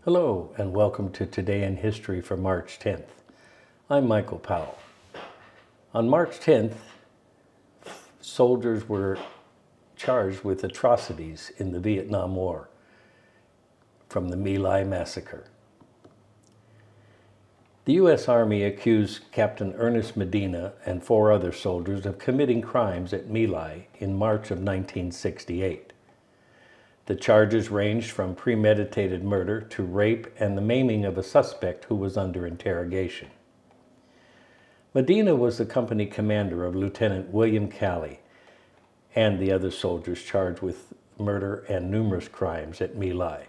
Hello and welcome to Today in History for March 10th. I'm Michael Powell. On March 10th, soldiers were charged with atrocities in the Vietnam War from the My Lai Massacre. The U.S. Army accused Captain Ernest Medina and 4 other soldiers of committing crimes at My Lai in March of 1968. The charges ranged from premeditated murder to rape and the maiming of a suspect who was under interrogation. Medina was the company commander of Lt William Calley and the other soldiers charged with murder and numerous crimes at My Lai.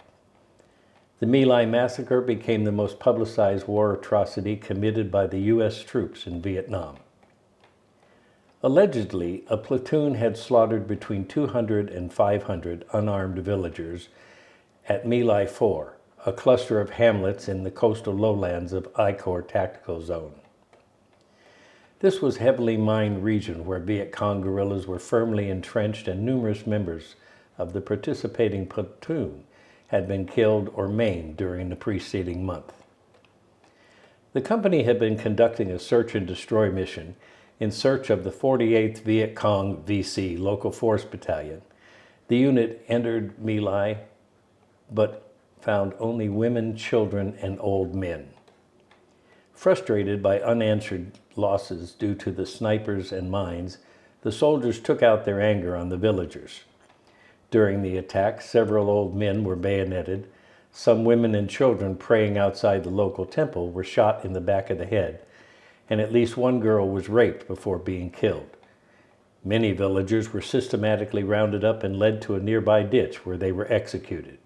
The My Lai Massacre became the most publicized war atrocity committed by the U.S. troops in Vietnam. Allegedly, a platoon had slaughtered between 200 and 500 unarmed villagers at My Lai 4, a cluster of hamlets in the coastal lowlands of I Corps Tactical Zone. This was a heavily mined region where Viet Cong guerrillas were firmly entrenched and numerous members of the participating platoon had been killed or maimed during the preceding month. The company had been conducting a search and destroy mission in search of the 48th Viet Cong VC Local Force Battalion. The unit entered My Lai, but found only women, children, and old men. Frustrated by unanswered losses due to the snipers and mines, the soldiers took out their anger on the villagers. During the attack, several old men were bayoneted. Some women and children praying outside the local temple were shot in the back of the head, and at least one girl was raped before being killed. Many villagers were systematically rounded up and led to a nearby ditch where they were executed.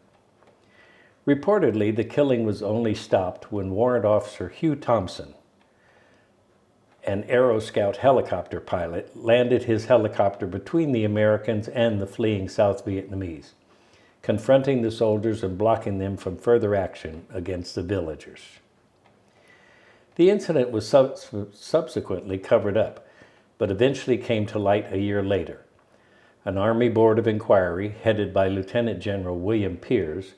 Reportedly, the killing was only stopped when Warrant Officer Hugh Thompson, an Aero Scout helicopter pilot, landed his helicopter between the Americans and the fleeing South Vietnamese, confronting the soldiers and blocking them from further action against the villagers. The incident was subsequently covered up, but eventually came to light a year later. An Army Board of Inquiry, headed by Lt. General William Pierce,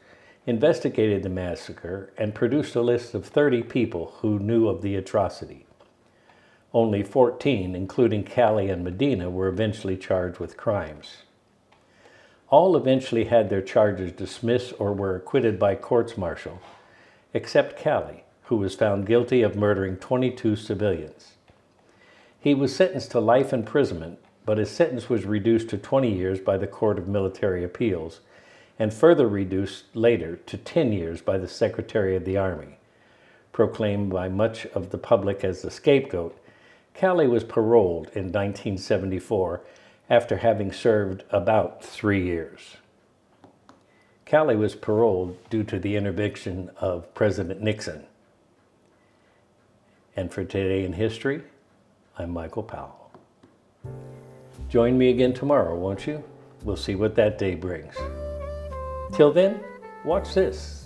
investigated the massacre and produced a list of 30 people who knew of the atrocity. Only 14, including Calley and Medina, were eventually charged with crimes. All eventually had their charges dismissed or were acquitted by courts-martial, except Calley, who was found guilty of murdering 22 civilians. He was sentenced to life imprisonment, but his sentence was reduced to 20 years by the Court of Military Appeals, and further reduced later to 10 years by the Secretary of the Army. Proclaimed by much of the public as the scapegoat, Calley was paroled in 1974 after having served about 3 years. Calley was paroled due to the intervention of President Nixon. And for Today in History, I'm Michael Powell. Join me again tomorrow, won't you? We'll see what that day brings. Till then, watch this.